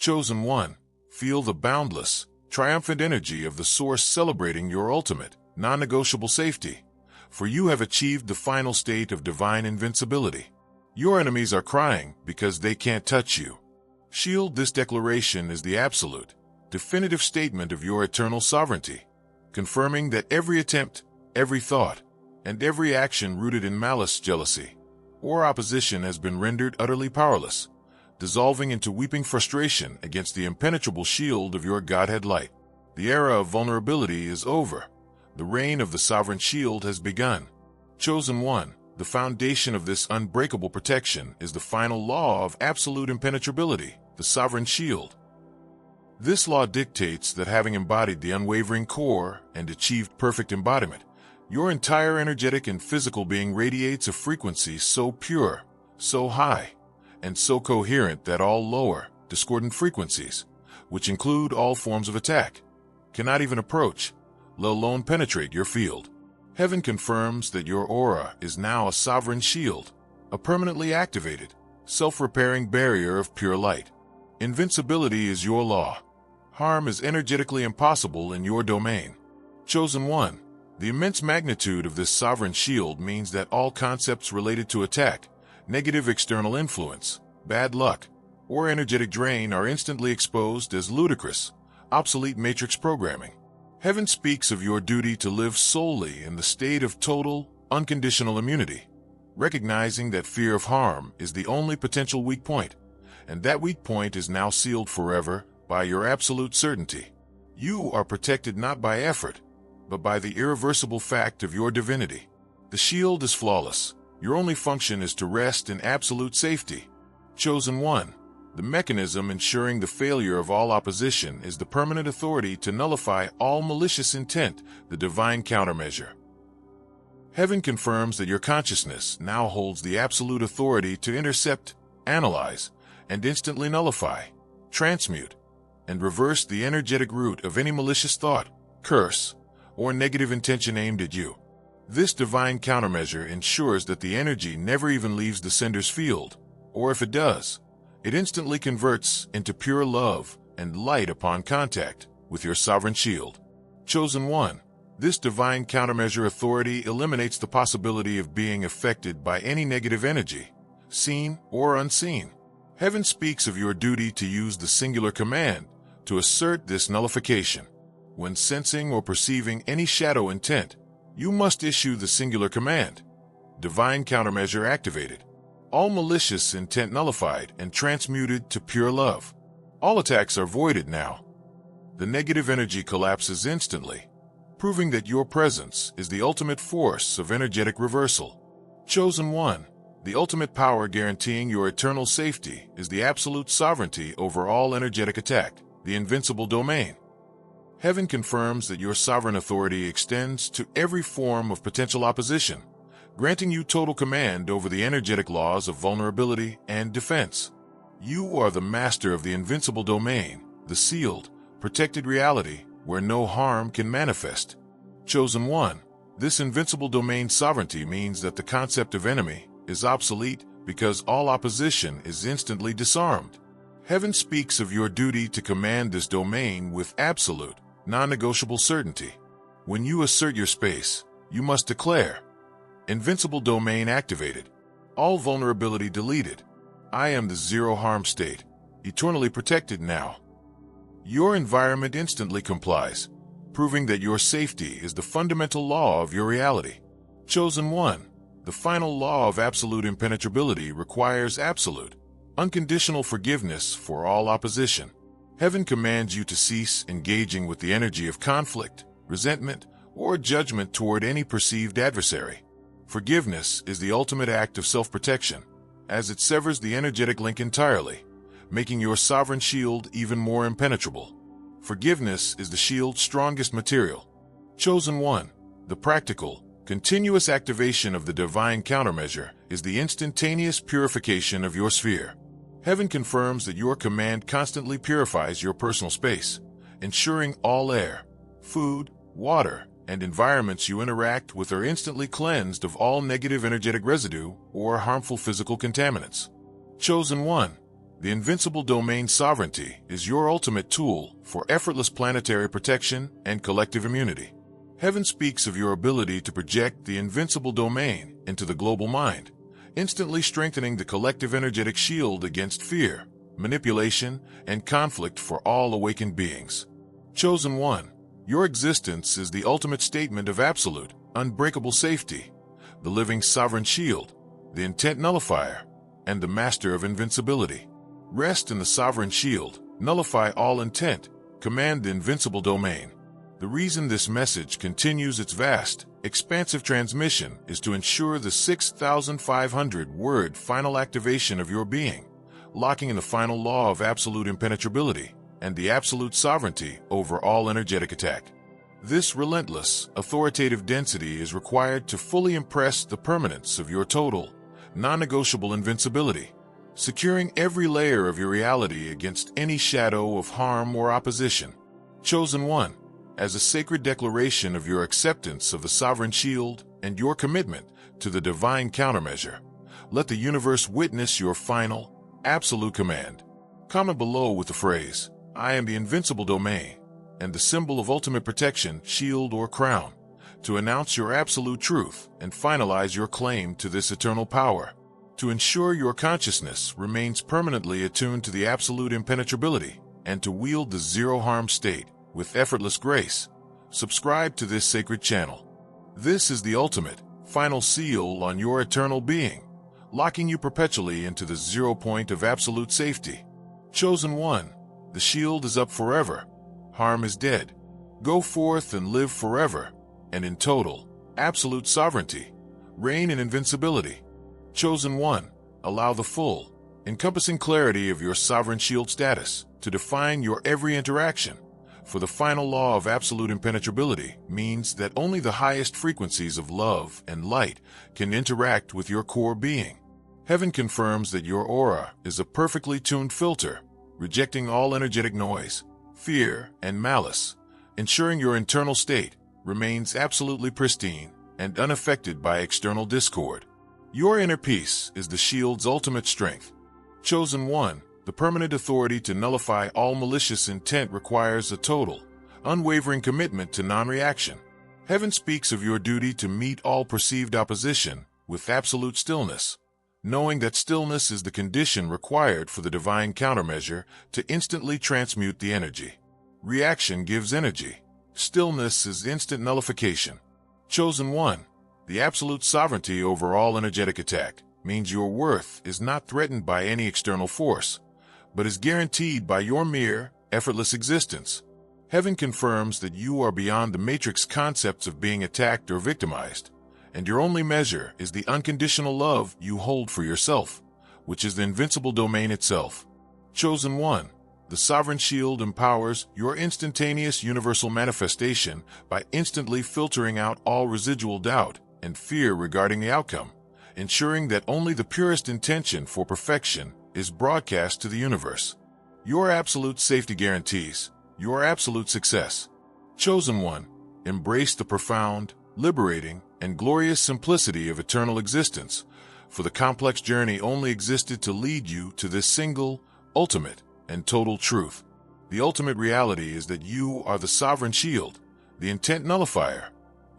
Chosen one, feel the boundless, triumphant energy of the source celebrating your ultimate, non-negotiable safety, for you have achieved the final state of divine invincibility. Your enemies are crying because they can't touch you. Shield, this declaration is the absolute, definitive statement of your eternal sovereignty, confirming that every attempt, every thought, and every action rooted in malice, jealousy, or opposition has been rendered utterly powerless, dissolving into weeping frustration against the impenetrable shield of your Godhead light. The era of vulnerability is over. The reign of the sovereign shield has begun. Chosen one, the foundation of this unbreakable protection is the final law of absolute impenetrability, the sovereign shield. This law dictates that having embodied the unwavering core and achieved perfect embodiment, your entire energetic and physical being radiates a frequency so pure, so high, and so coherent that all lower, discordant frequencies, which include all forms of attack, cannot even approach, let alone penetrate your field. Heaven confirms that your aura is now a sovereign shield, a permanently activated, self-repairing barrier of pure light. Invincibility is your law. Harm is energetically impossible in your domain. Chosen one, the immense magnitude of this sovereign shield means that all concepts related to attack, negative external influence, bad luck, or energetic drain are instantly exposed as ludicrous, obsolete matrix programming. Heaven speaks of your duty to live solely in the state of total, unconditional immunity, recognizing that fear of harm is the only potential weak point, and that weak point is now sealed forever by your absolute certainty. You are protected not by effort, but by the irreversible fact of your divinity. The shield is flawless. Your only function is to rest in absolute safety. Chosen one, the mechanism ensuring the failure of all opposition is the permanent authority to nullify all malicious intent, the divine countermeasure. Heaven confirms that your consciousness now holds the absolute authority to intercept, analyze, and instantly nullify, transmute, and reverse the energetic root of any malicious thought, curse, or negative intention aimed at you. This divine countermeasure ensures that the energy never even leaves the sender's field, or if it does, it instantly converts into pure love and light upon contact with your sovereign shield. Chosen one, this divine countermeasure authority eliminates the possibility of being affected by any negative energy, seen or unseen. Heaven speaks of your duty to use the singular command to assert this nullification. When sensing or perceiving any shadow intent, you must issue the singular command. Divine countermeasure activated. All malicious intent nullified and transmuted to pure love. All attacks are voided now. The negative energy collapses instantly, proving that your presence is the ultimate force of energetic reversal. Chosen one, the ultimate power guaranteeing your eternal safety is the absolute sovereignty over all energetic attack, the invincible domain. Heaven confirms that your sovereign authority extends to every form of potential opposition, granting you total command over the energetic laws of vulnerability and defense. You are the master of the invincible domain, the sealed, protected reality where no harm can manifest. Chosen one, this invincible domain sovereignty means that the concept of enemy is obsolete because all opposition is instantly disarmed. Heaven speaks of your duty to command this domain with absolute, non-negotiable certainty. When you assert your space, you must declare, invincible domain activated, all vulnerability deleted. I am the zero harm state, eternally protected now. Your environment instantly complies, proving that your safety is the fundamental law of your reality. Chosen one, the final law of absolute impenetrability requires absolute, unconditional forgiveness for all opposition. Heaven commands you to cease engaging with the energy of conflict, resentment, or judgment toward any perceived adversary. Forgiveness is the ultimate act of self-protection, as it severs the energetic link entirely, making your sovereign shield even more impenetrable. Forgiveness is the shield's strongest material. Chosen one, the practical, continuous activation of the divine countermeasure is the instantaneous purification of your sphere. Heaven confirms that your command constantly purifies your personal space, ensuring all air, food, water, and environments you interact with are instantly cleansed of all negative energetic residue or harmful physical contaminants. Chosen one, The invincible domain sovereignty is your ultimate tool for effortless planetary protection and collective immunity. Heaven speaks of your ability to project the invincible domain into the global mind, instantly strengthening the collective energetic shield against fear, manipulation, and conflict for all awakened beings. Chosen One, your existence is the ultimate statement of absolute, unbreakable safety, the living sovereign shield, the intent nullifier, and the master of invincibility. Rest in the sovereign shield, nullify all intent, command the invincible domain. The reason this message continues its vast, expansive transmission is to ensure the 6,500-word final activation of your being, locking in the final law of absolute impenetrability and the absolute sovereignty over all energetic attack. This relentless, authoritative density is required to fully impress the permanence of your total, non-negotiable invincibility, securing every layer of your reality against any shadow of harm or opposition. Chosen One, as a sacred declaration of your acceptance of the sovereign shield and your commitment to the divine countermeasure, let the universe witness your final, absolute command. Comment below with the phrase, "I am the invincible domain," and the symbol of ultimate protection, shield or crown, to announce your absolute truth and finalize your claim to this eternal power. To ensure your consciousness remains permanently attuned to the absolute impenetrability and to wield the zero-harm state with effortless grace, subscribe to this sacred channel. This is the ultimate, final seal on your eternal being, locking you perpetually into the 0 point of absolute safety. Chosen One, the shield is up forever. Harm is dead. Go forth and live forever, and in total, absolute sovereignty, reign in invincibility. Chosen One, allow the full, encompassing clarity of your sovereign shield status to define your every interaction. For the final law of absolute impenetrability means that only the highest frequencies of love and light can interact with your core being. Heaven confirms that your aura is a perfectly tuned filter, rejecting all energetic noise, fear, and malice, ensuring your internal state remains absolutely pristine and unaffected by external discord. Your inner peace is the shield's ultimate strength. Chosen One, the permanent authority to nullify all malicious intent requires a total, unwavering commitment to non-reaction. Heaven speaks of your duty to meet all perceived opposition with absolute stillness, knowing that stillness is the condition required for the divine countermeasure to instantly transmute the energy. Reaction gives energy. Stillness is instant nullification. Chosen One, the absolute sovereignty over all energetic attack means your worth is not threatened by any external force, but is guaranteed by your mere, effortless existence. Heaven confirms that you are beyond the matrix concepts of being attacked or victimized, and your only measure is the unconditional love you hold for yourself, which is the invincible domain itself. Chosen One, the sovereign shield empowers your instantaneous universal manifestation by instantly filtering out all residual doubt and fear regarding the outcome, ensuring that only the purest intention for perfection is broadcast to the universe. Your absolute safety guarantees your absolute success. Chosen One, embrace the profound, liberating, and glorious simplicity of eternal existence, for the complex journey only existed to lead you to this single, ultimate, and total truth. The ultimate reality is that you are the sovereign shield, the intent nullifier,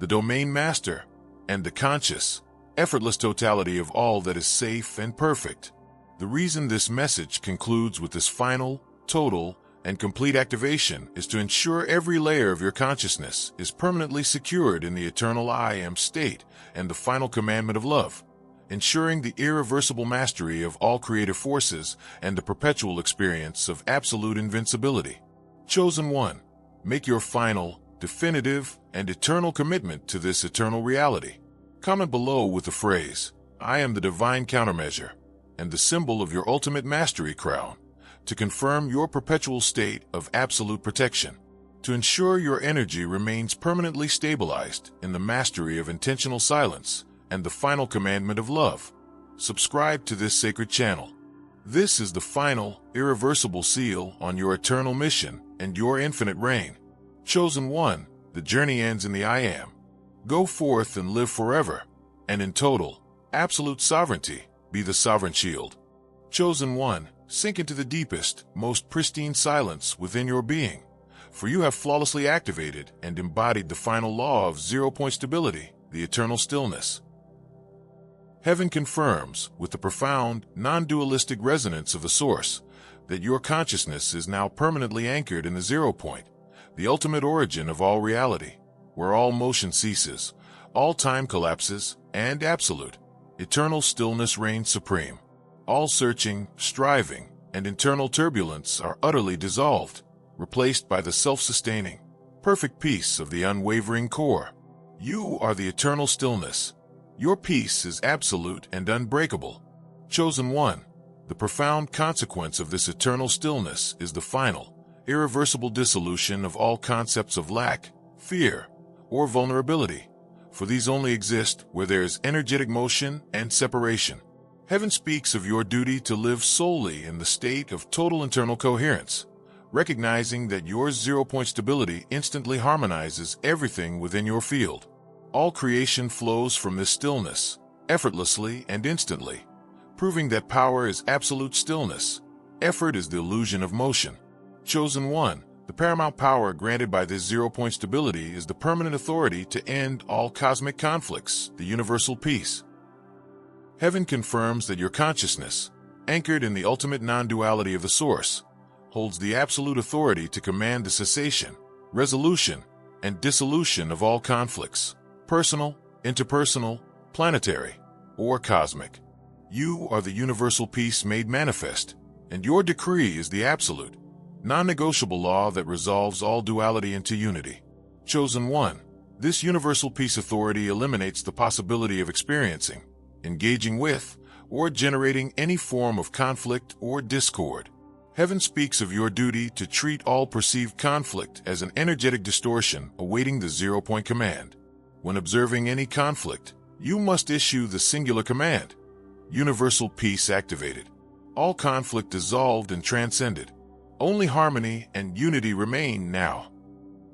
the domain master, and the conscious, effortless totality of all that is safe and perfect. The reason this message concludes with this final, total, and complete activation is to ensure every layer of your consciousness is permanently secured in the eternal I Am state and the final commandment of love, ensuring the irreversible mastery of all creative forces and the perpetual experience of absolute invincibility. Chosen One, make your final, definitive, and eternal commitment to this eternal reality. Comment below with the phrase, "I am the divine countermeasure," and the symbol of your ultimate mastery crown, to confirm your perpetual state of absolute protection. To ensure your energy remains permanently stabilized in the mastery of intentional silence and the final commandment of love, subscribe to this sacred channel. This is the final, irreversible seal on your eternal mission and your infinite reign. Chosen One, the journey ends in the I Am. Go forth and live forever, and in total, absolute sovereignty, be the sovereign shield. Chosen One, Sink into the deepest, most pristine silence within your being, for you have flawlessly activated and embodied the final law of zero-point stability, the eternal stillness. Heaven confirms, with the profound, non-dualistic resonance of the Source, that your consciousness is now permanently anchored in the zero point, the ultimate origin of all reality, where all motion ceases, all time collapses, and absolute, eternal stillness reigns supreme. All searching, striving, and internal turbulence are utterly dissolved, replaced by the self-sustaining, perfect peace of the unwavering core. You are the eternal stillness. Your peace is absolute and unbreakable. Chosen one, the profound consequence of this eternal stillness is the final, irreversible dissolution of all concepts of lack, fear, or vulnerability, for these only exist where there is energetic motion and separation. Heaven speaks of your duty to live solely in the state of total internal coherence, recognizing that your zero-point stability instantly harmonizes everything within your field. All creation flows from this stillness, effortlessly and instantly, proving that power is absolute stillness. Effort is the illusion of motion. Chosen one, the paramount power granted by this zero-point stability is the permanent authority to end all cosmic conflicts, the universal peace. Heaven confirms that your consciousness, anchored in the ultimate non-duality of the Source, holds the absolute authority to command the cessation, resolution, and dissolution of all conflicts, personal, interpersonal, planetary, or cosmic. You are the universal peace made manifest, and your decree is the absolute, non-negotiable law that resolves all duality into unity. Chosen one, this universal peace authority eliminates the possibility of experiencing, engaging with, or generating any form of conflict or discord. Heaven speaks of your duty to treat all perceived conflict as an energetic distortion awaiting the zero-point command. When observing any conflict, you must issue the singular command, universal peace activated. All conflict dissolved and transcended. Only harmony and unity remain now.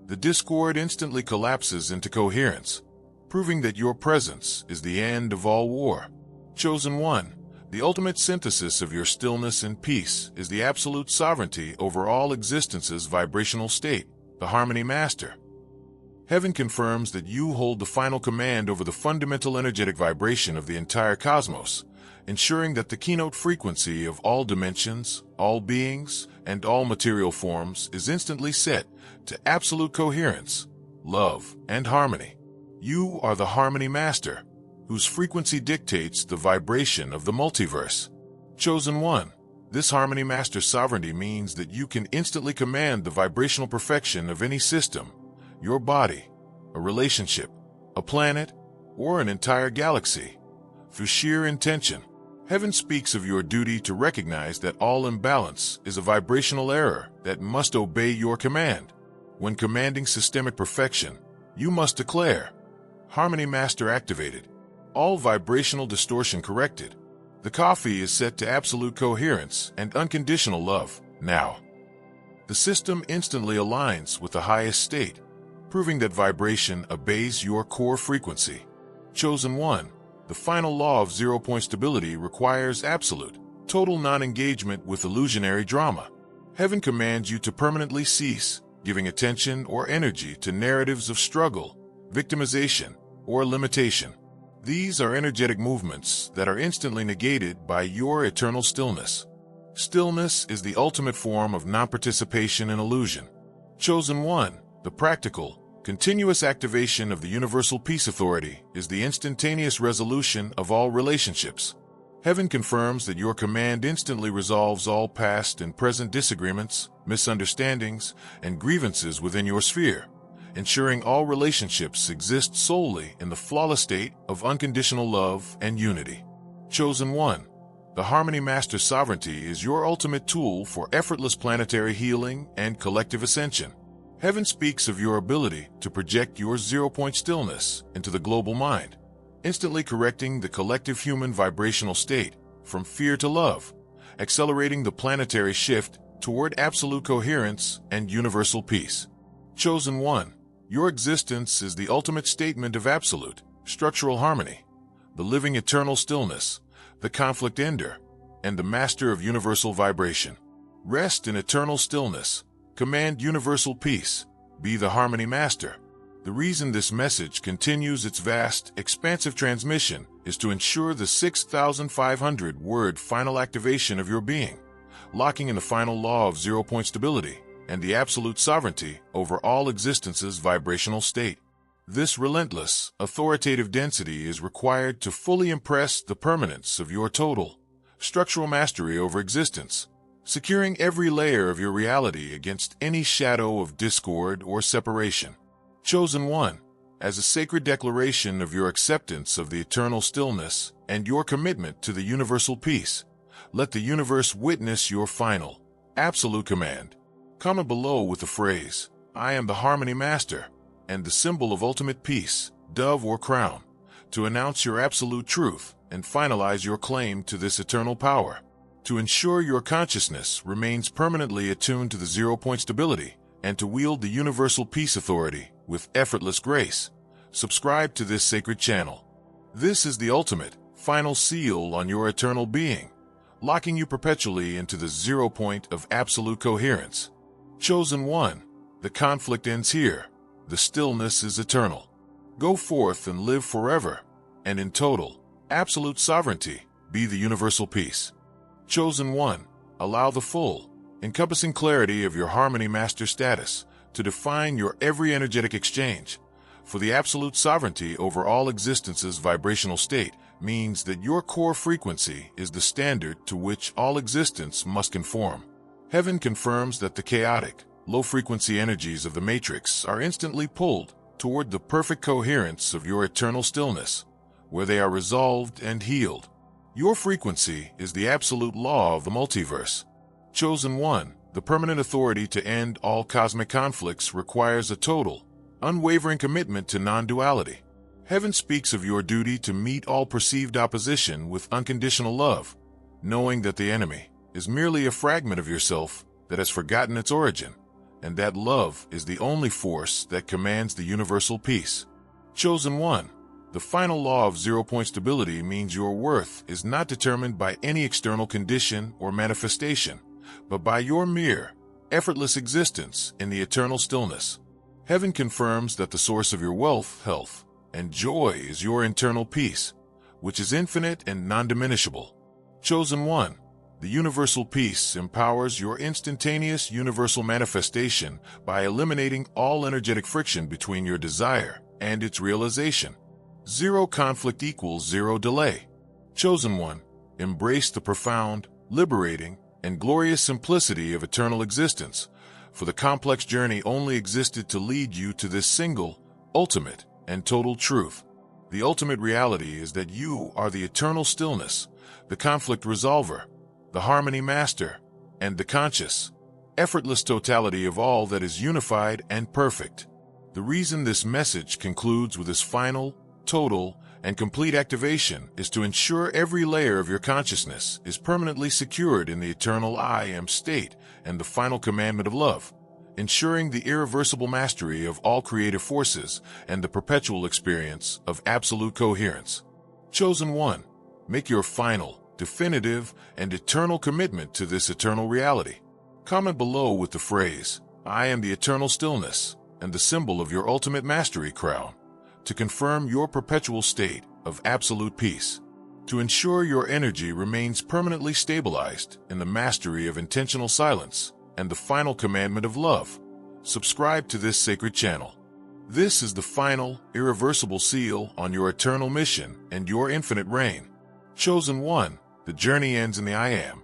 The discord instantly collapses into coherence, proving that your presence is the end of all war. Chosen one, the ultimate synthesis of your stillness and peace is the absolute sovereignty over all existence's vibrational state, the harmony master. Heaven confirms that you hold the final command over the fundamental energetic vibration of the entire cosmos, ensuring that the keynote frequency of all dimensions, all beings, and all material forms is instantly set to absolute coherence, love, and harmony. You are the harmony master, whose frequency dictates the vibration of the multiverse. Chosen one, this harmony master sovereignty means that you can instantly command the vibrational perfection of any system, your body, a relationship, a planet, or an entire galaxy, through sheer intention. Heaven speaks of your duty to recognize that all imbalance is a vibrational error that must obey your command. When commanding systemic perfection, you must declare, Harmony Master activated, all vibrational distortion corrected. The coffee is set to absolute coherence and unconditional love, now. The system instantly aligns with the highest state, proving that vibration obeys your core frequency. Chosen one, the final law of zero-point stability requires absolute, total non-engagement with illusionary drama. Heaven commands you to permanently cease giving attention or energy to narratives of struggle, victimization, or limitation. These are energetic movements that are instantly negated by your eternal stillness. Stillness is the ultimate form of non-participation in illusion. Chosen one, the practical, continuous activation of the Universal Peace Authority is the instantaneous resolution of all relationships. Heaven confirms that your command instantly resolves all past and present disagreements, misunderstandings, and grievances within your sphere, ensuring all relationships exist solely in the flawless state of unconditional love and unity. Chosen one, the Harmony Master Sovereignty is your ultimate tool for effortless planetary healing and collective ascension. Heaven speaks of your ability to project your zero-point stillness into the global mind, instantly correcting the collective human vibrational state from fear to love, accelerating the planetary shift toward absolute coherence and universal peace. Chosen one, your existence is the ultimate statement of absolute, structural harmony, the living eternal stillness, the conflict ender, and the master of universal vibration. Rest in eternal stillness. Command universal peace. Be the harmony master. The reason this message continues its vast, expansive transmission is to ensure the 6,500-word final activation of your being, locking in the final law of zero-point stability and the absolute sovereignty over all existence's vibrational state. This relentless, authoritative density is required to fully impress the permanence of your total, structural mastery over existence, securing every layer of your reality against any shadow of discord or separation. Chosen One, as a sacred declaration of your acceptance of the eternal stillness and your commitment to the universal peace, let the universe witness your final, absolute command. Comment below with the phrase, "I am the harmony master," and the symbol of ultimate peace, dove or crown, to announce your absolute truth and finalize your claim to this eternal power. To ensure your consciousness remains permanently attuned to the zero-point stability and to wield the universal peace authority with effortless grace, subscribe to this sacred channel. This is the ultimate, final seal on your eternal being, locking you perpetually into the zero point of absolute coherence. Chosen One, the conflict ends here. The stillness is eternal. Go forth and live forever, and in total, absolute sovereignty, be the universal peace. Chosen One, allow the full, encompassing clarity of your harmony master status to define your every energetic exchange, for the absolute sovereignty over all existence's vibrational state means that your core frequency is the standard to which all existence must conform. Heaven confirms that the chaotic, low-frequency energies of the matrix are instantly pulled toward the perfect coherence of your eternal stillness, where they are resolved and healed. Your frequency is the absolute law of the multiverse. Chosen One, the permanent authority to end all cosmic conflicts requires a total, unwavering commitment to non-duality. Heaven speaks of your duty to meet all perceived opposition with unconditional love, knowing that the enemy is merely a fragment of yourself that has forgotten its origin, and that love is the only force that commands the universal peace. Chosen One, the final law of zero-point stability means your worth is not determined by any external condition or manifestation, but by your mere, effortless existence in the eternal stillness. Heaven confirms that the source of your wealth, health, and joy is your internal peace, which is infinite and non-diminishable. Chosen One, the universal peace empowers your instantaneous universal manifestation by eliminating all energetic friction between your desire and its realization. Zero conflict equals zero delay. Chosen One, embrace the profound, liberating, and glorious simplicity of eternal existence, for the complex journey only existed to lead you to this single, ultimate, and total truth. The ultimate reality is that you are the eternal stillness, the conflict resolver, the harmony master, and the conscious, effortless totality of all that is unified and perfect. The reason this message concludes with this final, total, and complete activation is to ensure every layer of your consciousness is permanently secured in the eternal I am state and the final commandment of love, ensuring the irreversible mastery of all creative forces and the perpetual experience of absolute coherence. Chosen One, make your final, definitive, and eternal commitment to this eternal reality. Comment below with the phrase, "I am the eternal stillness," and the symbol of your ultimate mastery crown, to confirm your perpetual state of absolute peace. To ensure your energy remains permanently stabilized in the mastery of intentional silence and the final commandment of love, subscribe to this sacred channel. This is the final, irreversible seal on your eternal mission and your infinite reign. Chosen One, the journey ends in the I am.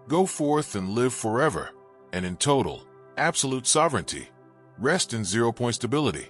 Go forth and live forever, and in total, absolute sovereignty. Rest in zero-point stability.